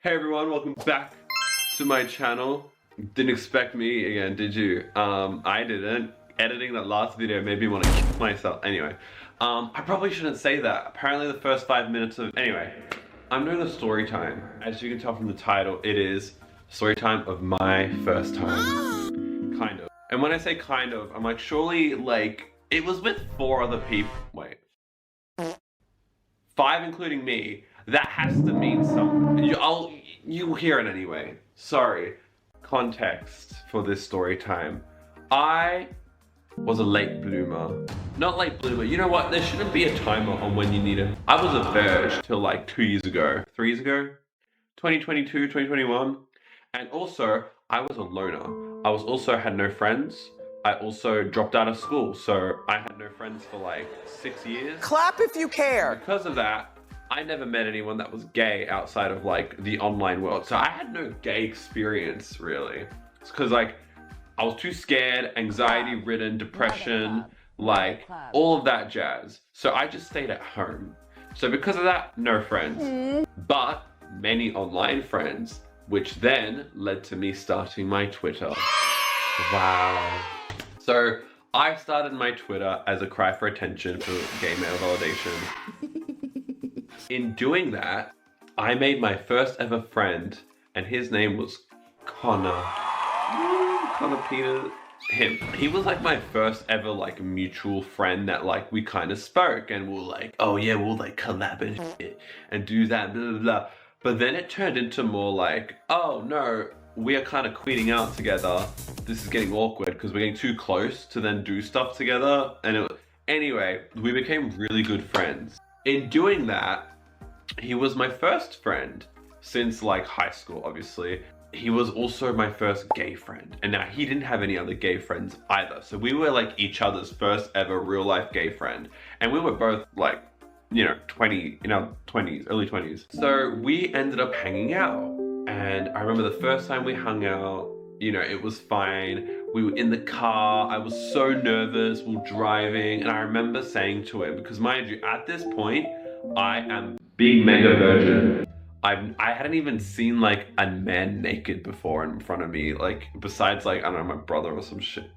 Hey everyone, welcome back to my channel. Didn't expect me again, did you? I didn't. Editing that last video made me want to kill myself. Anyway, I probably shouldn't say that. Apparently the first 5 minutes of... Anyway, I'm doing a story time. As you can tell from the title, it is story time of my first time. Kind of. And when I say kind of, I'm like, surely, like, it was with 4 other people. Wait. 5 including me. That has to mean something. You'll hear it anyway. Sorry. Context for this story time. I was a late bloomer. Not late bloomer. You know what? There shouldn't be a timer on when you need it. I was a verge till like 2 years ago. 3 years ago? 2022, 2021. And also, I was a loner. I was also had no friends. I also dropped out of school. So I had no friends for like 6 years. Clap if you care. Because of that, I never met anyone that was gay outside of like the online world. So I had no gay experience really. It's because like I was too scared, anxiety ridden, depression, like all of that jazz. So I just stayed at home. So because of that, no friends, but many online friends, which then led to me starting my Twitter. Wow. So I started my Twitter as a cry for attention for gay male validation. In doing that, I made my first ever friend, and his name was Connor. Connor Peter. Him. He was like my first ever like mutual friend that like we kind of spoke and we'll like, oh yeah, we'll like collab and shit and do that, blah, blah, blah. But then it turned into more like, oh no, we are kind of queening out together. This is getting awkward because we're getting too close to then do stuff together. And anyway, we became really good friends. In doing that, he was my first friend since like high school, obviously. He was also my first gay friend. And now he didn't have any other gay friends either. So we were like each other's first ever real life gay friend. And we were both like, you know, 20, in our 20s, early 20s. So we ended up hanging out. And I remember the first time we hung out, you know, it was fine. We were in the car. I was so nervous. We were driving. And I remember saying to him, because mind you, at this point, I am big mega virgin. I hadn't even seen like a man naked before in front of me, like besides like, I don't know, my brother or some shit.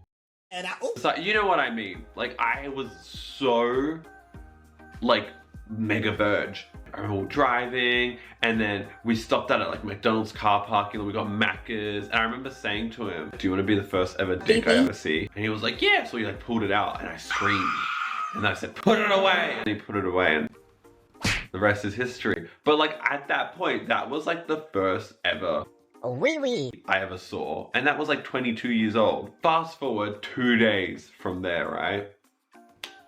And so you know what I mean? Like I was so like mega verge. I remember driving and then we stopped at like McDonald's car parking and we got Macca's. And I remember saying to him, do you want to be the first ever dick I ever see? And he was like, yeah. So he like pulled it out and I screamed. And I said, put it away. And he put it away and the rest is history. But like at that point, that was like the first ever I ever saw. And that was like 22 years old. Fast forward 2 days from there, right?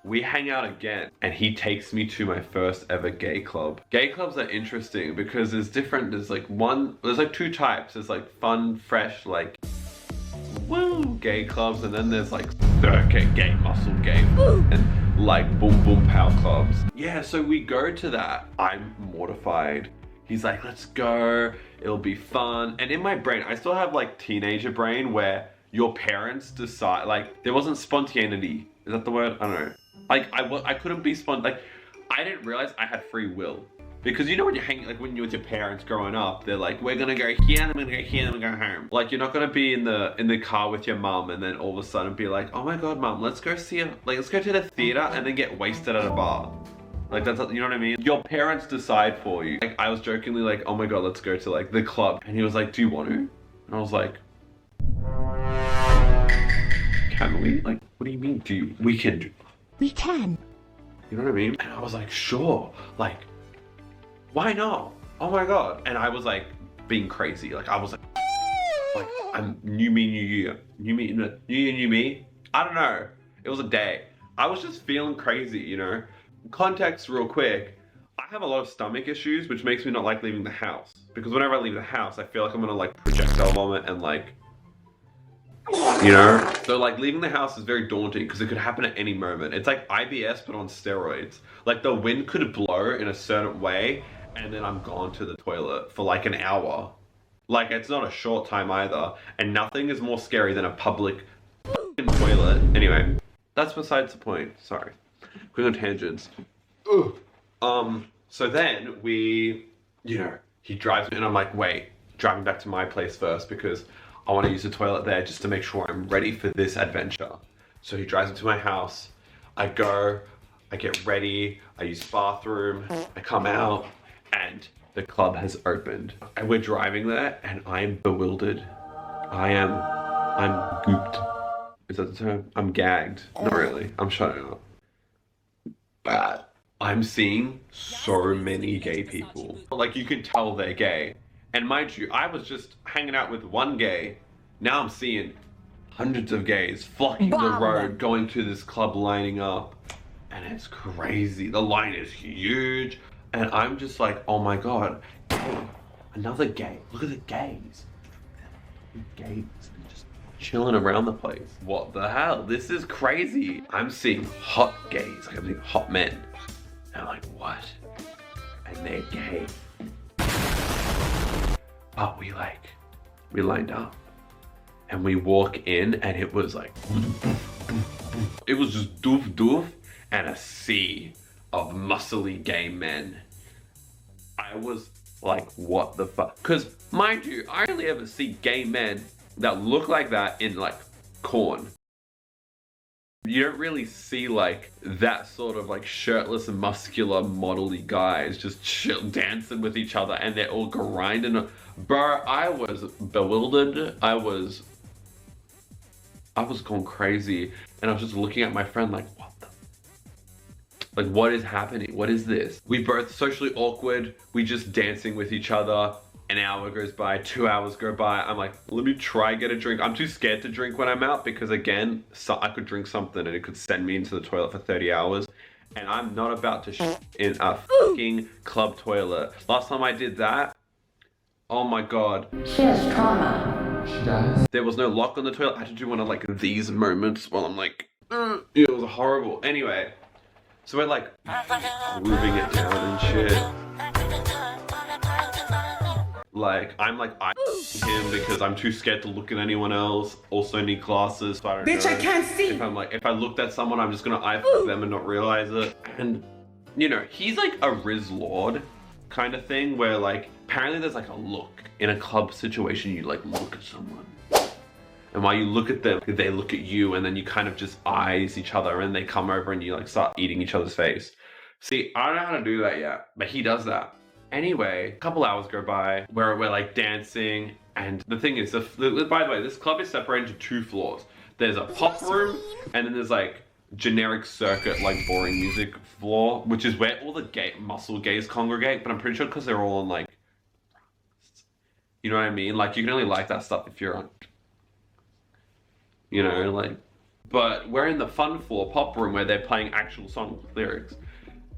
We hang out again and he takes me to my first ever gay club. Gay clubs are interesting because there's like 2 types. There's like fun, fresh, like woo gay clubs, and then there's like circuit gay, muscle gay, and like boom boom pow clubs. Yeah, so we go to that. I'm mortified. He's like, let's go, it'll be fun. And in my brain, I still have like teenager brain where your parents decide, like there wasn't spontaneity. Is that the word? I don't know. Like I couldn't be like I didn't realize I had free will. Because you know when you're hanging, like when you're with your parents growing up, they're like, we're gonna go here, and I'm gonna go here, and I'm gonna go home. Like you're not gonna be in the car with your mum and then all of a sudden be like, oh my god, mum, let's go let's go to the theater and then get wasted at a bar. Like that's, you know what I mean? Your parents decide for you. Like I was jokingly like, oh my god, let's go to like the club. And he was like, do you want to? And I was like, can we? Like, what do you mean? We can. We can. You know what I mean? And I was like, sure. Like, why not? Oh my god. And I was like being crazy. Like I was like I'm new me, new year. New me, new year, new me. I don't know. It was a day. I was just feeling crazy, you know? Context real quick. I have a lot of stomach issues, which makes me not like leaving the house. Because whenever I leave the house, I feel like I'm gonna like projectile vomit and like, you know? So like leaving the house is very daunting because it could happen at any moment. It's like IBS but on steroids. Like the wind could blow in a certain way and then I'm gone to the toilet for like an hour. Like it's not a short time either. And nothing is more scary than a public toilet. Anyway, that's besides the point. Sorry. Going on tangents. So then we, you know, He drives me and I'm like, wait, driving back to my place first because I want to use the toilet there just to make sure I'm ready for this adventure. So he drives me to my house. I go, I get ready, I use the bathroom, I come out, and the club has opened. And we're driving there and I'm bewildered. I'm gooped. Is that the term? I'm gagged. Not really. I'm shutting up. But I'm seeing so many gay people. Like, you can tell they're gay. And mind you, I was just hanging out with one gay. Now I'm seeing hundreds of gays flocking the road, going to this club, lining up. And it's crazy. The line is huge. And I'm just like, oh my God, gay. Another gay. Look at the gays. Gays just chilling around the place. What the hell? This is crazy. I'm seeing hot gays. Like, I'm seeing hot men. And I'm like, what? And they're gay. But we lined up. And we walk in and it was like, it was just doof doof and a sea of muscly gay men. I was like, what the fuck? Because mind you, I only ever see gay men that look like that in like Korn. You don't really see like that sort of like shirtless, muscular, model-y guys just dancing with each other and they're all grinding. Bro, I was bewildered. I was going crazy and I was just looking at my friend like, what the? Like, what is happening? What is this? We both socially awkward. We just dancing with each other. An hour goes by, 2 hours go by. I'm like, let me try get a drink. I'm too scared to drink when I'm out because again, I could drink something and it could send me into the toilet for 30 hours. And I'm not about to shit in a fucking club toilet. Last time I did that, oh my God. She has trauma. She does? There was no lock on the toilet. I had to do one of like these moments while I'm like, it was horrible. Anyway, so we're like moving it down and shit. Like, I'm like eyeing him because I'm too scared to look at anyone else. Also need glasses, so I don't know. Bitch, I can't see! If I looked at someone, I'm just gonna eye them and not realize it. And, you know, he's like a Riz Lord kind of thing where like, apparently there's like a look. In a club situation, you like look at someone. And while you look at them, they look at you and then you kind of just eyes each other and they come over and you like start eating each other's face. See, I don't know how to do that yet, but he does that. Anyway, a couple hours go by where we're like dancing, and the thing is, by the way, this club is separated into 2 floors. There's a pop room, and then there's like generic circuit, like boring music floor, which is where all the muscle gays congregate, but I'm pretty sure because they're all on like, you know what I mean? Like, you can only like that stuff if you're on, you know, like, but we're in the fun floor pop room where they're playing actual song lyrics.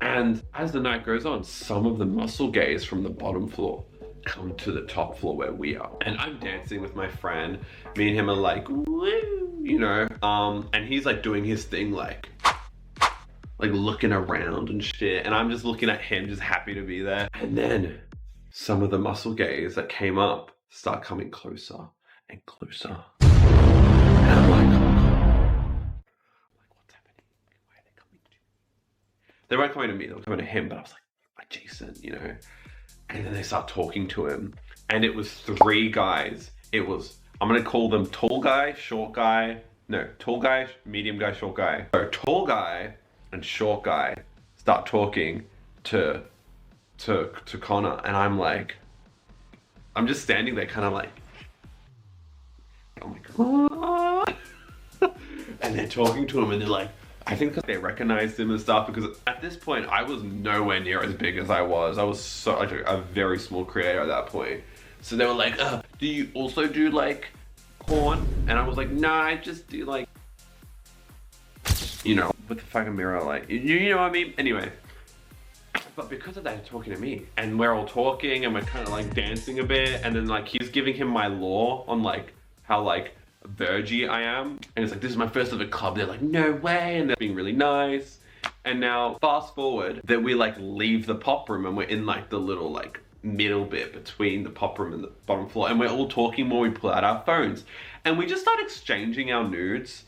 And as the night goes on, some of the muscle gays from the bottom floor come to the top floor where we are. And I'm dancing with my friend. Me and him are like, woo, you know. And he's like doing his thing, like looking around and shit. And I'm just looking at him, just happy to be there. And then some of the muscle gays that came up start coming closer and closer. And I'm like, they weren't coming to me, they were coming to him, but I was like Jason, you know? And then they start talking to him. And it was 3 guys. It was, I'm gonna call them tall guy, short guy. No, tall guy, medium guy, short guy. So tall guy and short guy start talking to Connor. And I'm like, I'm just standing there kind of like, oh my God. And they're talking to him and they're like, I think because they recognized him and stuff, because at this point I was nowhere near as big as I was. I was so like a very small creator at that point. So they were like, do you also do like porn? And I was like, nah, I just do like, you know, with the fucking mirror, like, you know what I mean? Anyway, but because of that, they're talking to me and we're all talking and we're kind of like dancing a bit. And then like he's giving him my law on like how like virgy I am, and it's like, this is my first ever club. They're like, no way, and they're being really nice. And now fast forward that we like leave the pop room and we're in like the little like middle bit between the pop room and the bottom floor, and we're all talking more. We pull out our phones and we just start exchanging our nudes.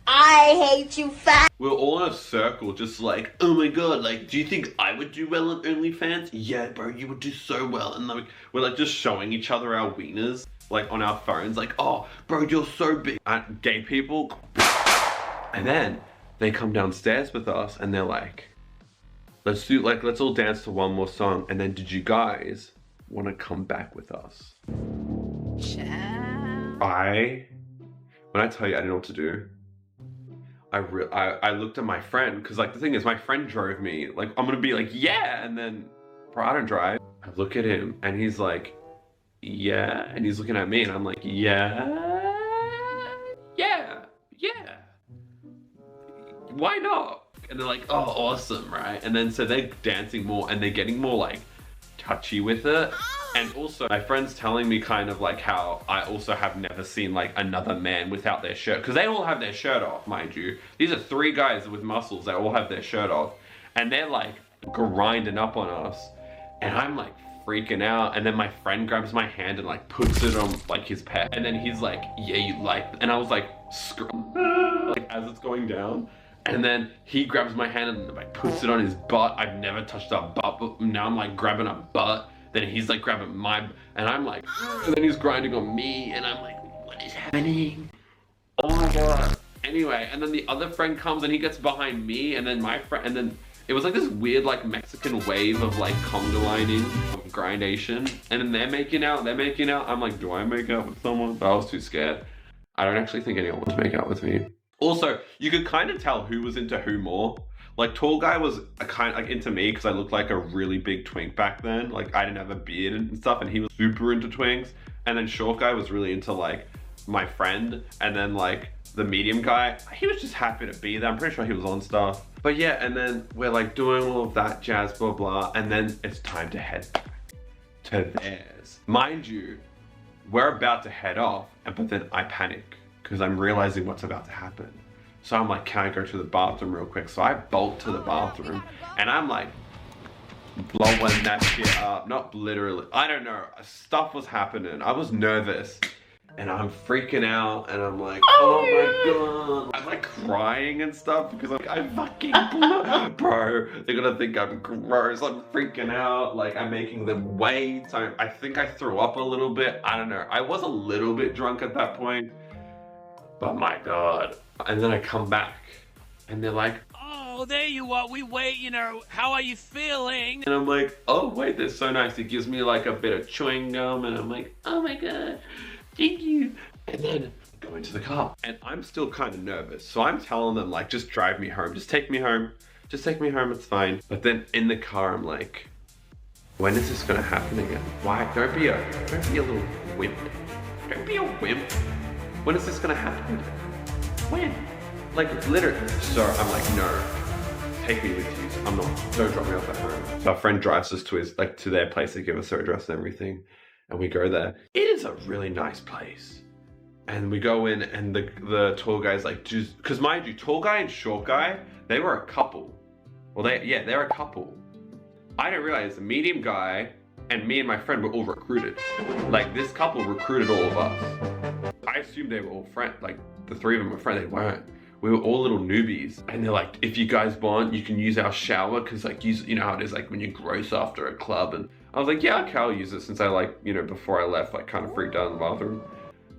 I hate you, fat. We're all in a circle, just like, oh my god, like, do you think I would do well on OnlyFans? Yeah, bro, you would do so well. And like, we're like just showing each other our wieners, like on our phones, like, oh, bro, you're so big. Gay people. And then they come downstairs with us and they're like, let's all dance to one more song. And then, did you guys want to come back with us? When I tell you I didn't know what to do, I looked at my friend, because like the thing is, my friend drove me. Like, I'm gonna be like, yeah, and then, bro, I don't drive. I look at him and he's like, yeah, and he's looking at me and I'm like, yeah, why not? And they're like, oh, awesome, right? And then so they're dancing more and they're getting more like touchy with it. And also my friend's telling me kind of like how I also have never seen like another man without their shirt, because they all have their shirt off, mind you. These are 3 guys with muscles that all have their shirt off and they're like grinding up on us and I'm like freaking out. And then my friend grabs my hand and like puts it on like his pet, and then he's like, yeah, you like, and I was like, like as it's going down. And then he grabs my hand and like puts it on his butt. I've never touched a butt, but now I'm like grabbing a butt. Then he's like grabbing my, and I'm like, and then he's grinding on me, and I'm like, what is happening? Oh my god. Anyway, and then the other friend comes and he gets behind me, and then my friend, and then it was like this weird like Mexican wave of like conga lining, of grindation, and then they're making out. I'm like, do I make out with someone? But I was too scared. I don't actually think anyone wants to make out with me. Also, you could kind of tell who was into who more. Like, tall guy was a kind of like into me because I looked like a really big twink back then. Like, I didn't have a beard and stuff, and he was super into twinks. And then short guy was really into like my friend. And then like the medium guy, he was just happy to be there. I'm pretty sure he was on stuff. But yeah, and then we're like doing all of that jazz, blah, blah. And then it's time to head back to theirs. Mind you, we're about to head off, but then I panic because I'm realizing what's about to happen. So I'm like, can I go to the bathroom real quick? So I bolt to the bathroom and I'm like blowing that shit up. Not literally, I don't know. Stuff was happening. I was nervous and I'm freaking out and I'm like, oh my god. I'm like crying and stuff because I'm fucking bro, they're gonna think I'm gross. I'm freaking out. Like, I'm making them wait. I think I threw up a little bit. I don't know. I was a little bit drunk at that point. But my god. And then I come back and they're like, oh, there you are. We wait, you know, how are you feeling? And I'm like, oh wait, they're so nice. It gives me like a bit of chewing gum and I'm like, oh my god, thank you. And then go into the car and I'm still kind of nervous. So I'm telling them like, just drive me home. Just take me home. Just take me home, it's fine. But then in the car, I'm like, when is this gonna happen again? Why? Don't be a little wimp. Don't be a wimp. When is this gonna happen? When? Like, literally. So I'm like, no, take me with you. I'm not, don't drop me off at home. So our friend drives us to their place. They give us their address and everything. And we go there. It is a really nice place. And we go in and the tall guy's like, because mind you, tall guy and short guy, they were a couple. Well, they're a couple. I didn't realize the medium guy and me and my friend were all recruited. Like, this couple recruited all of us. I assumed they were all friends, like the 3 of them were friends. They weren't. We were all little newbies. And they're like, if you guys want, you can use our shower, because like, you know how it is like when you're gross after a club. And I was like, yeah, okay, I'll use it, since I like, you know, before I left, like kind of freaked out in the bathroom.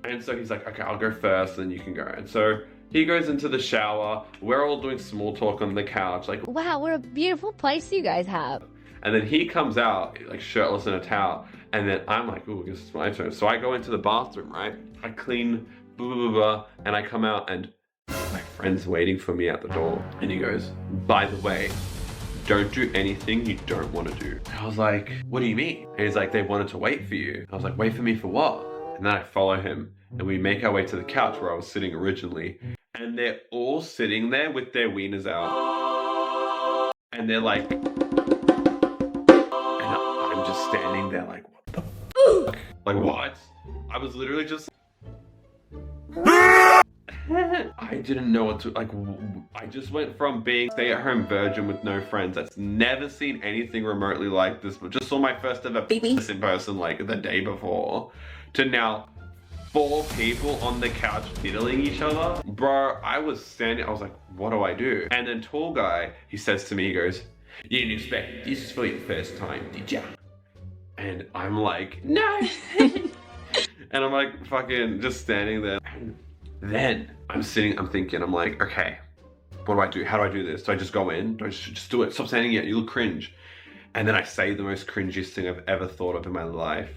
And so he's like, okay, I'll go first, then you can go. And so he goes into the shower. We're all doing small talk on the couch, like, wow, what a beautiful place you guys have. and then he comes out like shirtless in a towel. And then I'm like, ooh, I guess it's my turn. So I go into the bathroom, right? I clean, blah, blah, blah, blah, and I come out and my friend's waiting for me at the door. And he goes, by the way, don't do anything you don't want to do. I was like, what do you mean? And he's like, they wanted to wait for you. I was like, wait for me for what? And then I follow him and we make our way to the couch where I was sitting originally. And they're all sitting there with their wieners out. And they're like, and I'm just standing there like, what the fuck? Like, what? I was literally just... I didn't know what to, like, I just went from being stay-at-home virgin with no friends that's never seen anything remotely like this, but just saw my first ever in person like the day before, to now 4 people on the couch diddling each other. Bro, I was standing, I was like, what do I do? And then tall guy, he says to me, he goes, you didn't expect this for your first time, did ya? And I'm like, no. And I'm like fucking just standing there. And then I'm thinking, I'm like, okay, what do I do? How do I do this? Do I just go in? Do I just do it? Stop standing here, you look cringe. And then I say the most cringiest thing I've ever thought of in my life.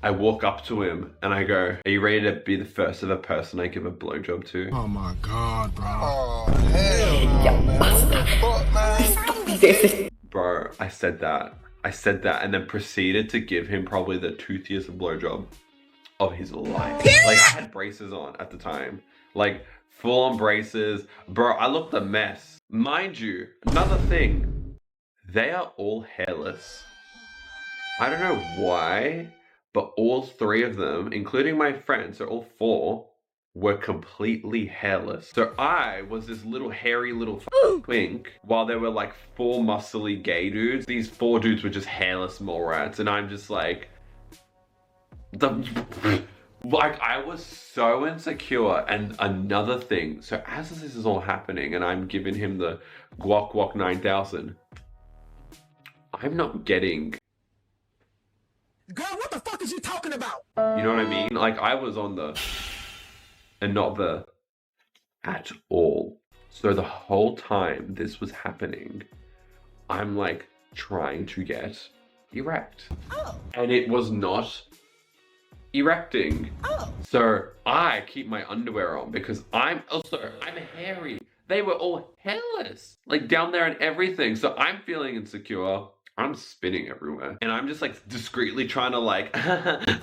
I walk up to him and I go, are you ready to be the first ever person I give a blowjob to? Oh my God, bro. Oh, hell no, man. What the fuck, man? Bro, I said that and then proceeded to give him probably the toothiest blowjob of his life. Like, I had braces on at the time. Like, full on braces. Bro, I looked a mess. Mind you, another thing, they are all hairless. I don't know why, but all 3 of them, including my friends, so all 4, were completely hairless. So I was this little hairy little twink, while there were like 4 muscly gay dudes. These 4 dudes were just hairless mole rats, and I'm just like, like, I was so insecure. And another thing, so as this is all happening, and I'm giving him the guac 9000, I'm not getting. Girl, what the fuck is you talking about? You know what I mean? Like, I was on the and not the at all. So the whole time this was happening, I'm like trying to get erect. Oh. And it was not erecting. Oh. So I keep my underwear on because I'm hairy. They were all hairless, like down there and everything. So I'm feeling insecure. I'm spinning everywhere. And I'm just like discreetly trying to like, and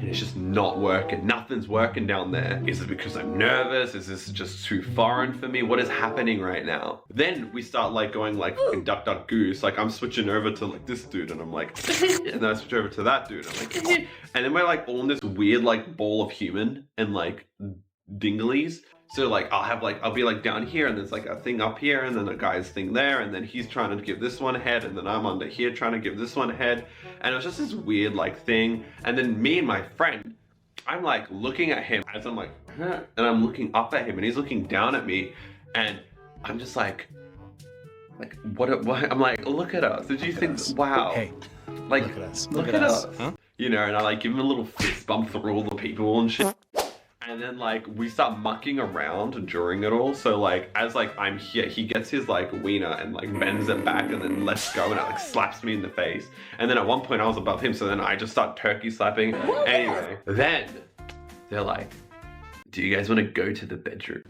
it's just not working. Nothing's working down there. Is it because I'm nervous? Is this just too foreign for me? What is happening right now? Then we start like going like duck, duck, goose. Like I'm switching over to like this dude and I'm like, and then I switch over to that dude. And I'm like, and then we're like all in this weird like ball of human and like dinglies. So like I'll be like down here and there's like a thing up here and then a guy's thing there and then he's trying to give this one a head and then I'm under here trying to give this one a head, and it was just this weird like thing. And then me and my friend, I'm like looking at him as I'm like, huh? And I'm looking up at him and he's looking down at me and I'm just like what I'm like, look at us. Did you think, wow, Hey, like look at us. look at us. Huh? You know, and I like give him a little fist bump through all the people and shit. And then like we start mucking around during it all. So like as like I'm here, he gets his like wiener and like bends it back and then lets go and it like slaps me in the face. And then at one point I was above him, so then I just start turkey slapping. Anyway, then they're like, do you guys want to go to the bedroom?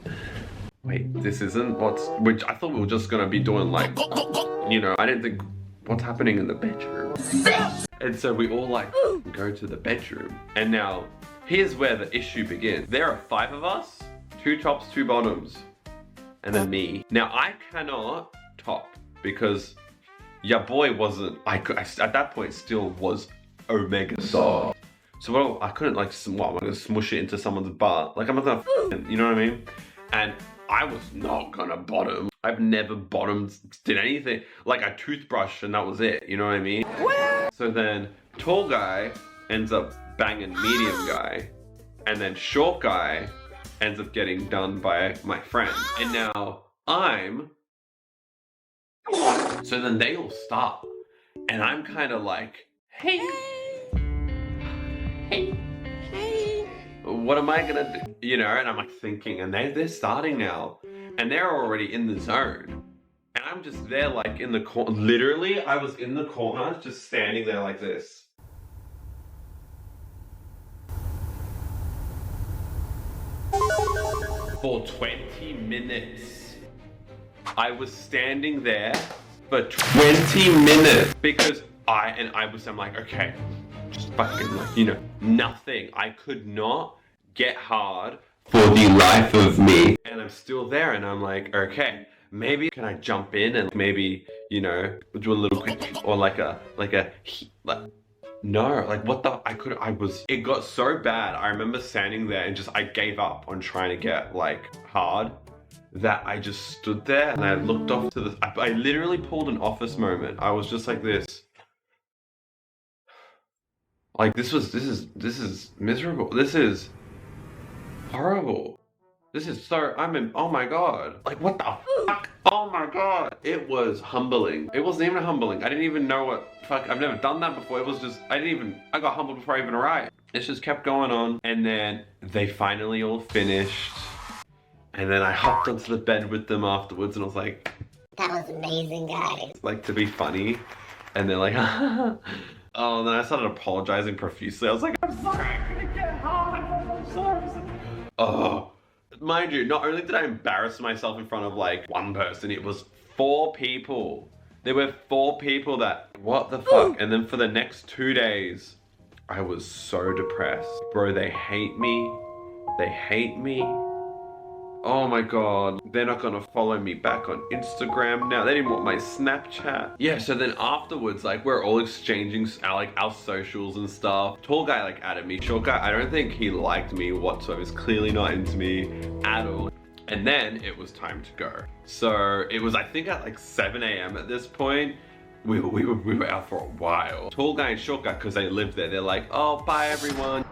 Wait, this isn't which I thought we were just gonna be doing like, you know, I didn't think what's happening in the bedroom. And so we all like go to the bedroom. And now here's where the issue begins. There are 5 of us, 2 tops, 2 bottoms, and then me. Now I cannot top because your boy wasn't, I at that point still was omega soft. So I couldn't like, what, I'm gonna smush it into someone's butt? Like I'm not gonna, you know what I mean? And I was not gonna bottom. I've never bottomed, did anything, like a toothbrush and that was it, you know what I mean? So then tall guy ends up banging medium guy, and then short guy ends up getting done by my friend. And now so then they all stop, and I'm kind of like, hey, what am I gonna do? You know, and I'm like thinking, and they're starting now, and they're already in the zone. And I'm just there like in the corner, literally I was in the corner just standing there like this. For 20 minutes. I was standing there for 20 minutes because I'm like, okay, just fucking like, you know, nothing. I could not get hard for the life of me. And I'm still there and I'm like, okay, maybe can I jump in and maybe, you know, do a little quick or no, like what the, it got so bad. I remember standing there and just, I gave up on trying to get like hard, that I just stood there and I looked off to the, I literally pulled an Office moment. I was just like this. Like this is miserable. This is horrible. This is so, oh my God. Like what the fuck? Oh my God. It was humbling. It wasn't even humbling. I didn't even know what, fuck, I've never done that before. It was just, I got humbled before I even arrived. It just kept going on. And then they finally all finished. And then I hopped onto the bed with them afterwards and I was like, That was amazing, guys. like to be funny. And they're like, oh, and then I started apologizing profusely. I was like, I'm sorry, I couldn't get home. I'm sorry. Oh, mind you, not only did I embarrass myself in front of like one person, it was 4 people. There were 4 people that, what the fuck? And then for the next 2 days, I was so depressed. Bro, they hate me. They hate me. Oh my God, they're not gonna follow me back on Instagram now. They didn't want my Snapchat. Yeah, so then afterwards, like we're all exchanging our socials and stuff. Tall guy like added me. Short guy, I don't think he liked me whatsoever. He's clearly not into me at all. And then it was time to go. So it was, I think at like 7 a.m. at this point. We were out for a while. Tall guy and short guy, because they lived there, they're like, oh, bye everyone.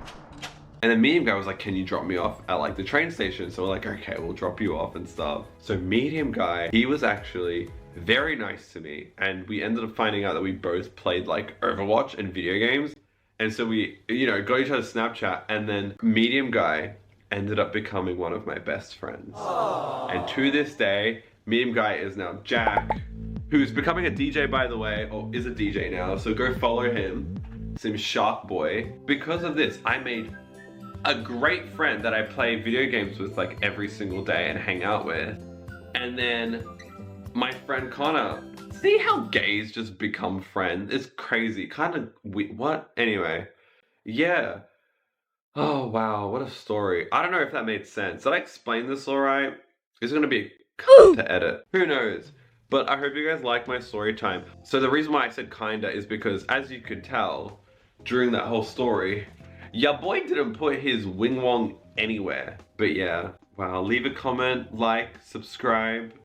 And then medium guy was like, can you drop me off at like the train station? So we're like, okay, we'll drop you off and stuff. So medium guy, he was actually very nice to me. And we ended up finding out that we both played like Overwatch and video games. And so we, you know, got each other's Snapchat, and then medium guy ended up becoming one of my best friends. Aww. And to this day, medium guy is now Jack, who's becoming a DJ, by the way, or is a DJ now. So go follow him, some Shark Boy. Because of this, I made a great friend that I play video games with like every single day and hang out with. And then my friend Connor, see how gays just become friends? It's crazy, kind of what? Anyway, yeah. Oh wow, what a story. I don't know if that made sense. Did I explain this all right? It's gonna be cut to edit. Who knows? But I hope you guys like my story time. So the reason why I said kinda is because, as you could tell during that whole story, ya boy didn't put his wing wong anywhere. But yeah, wow, leave a comment, like, subscribe.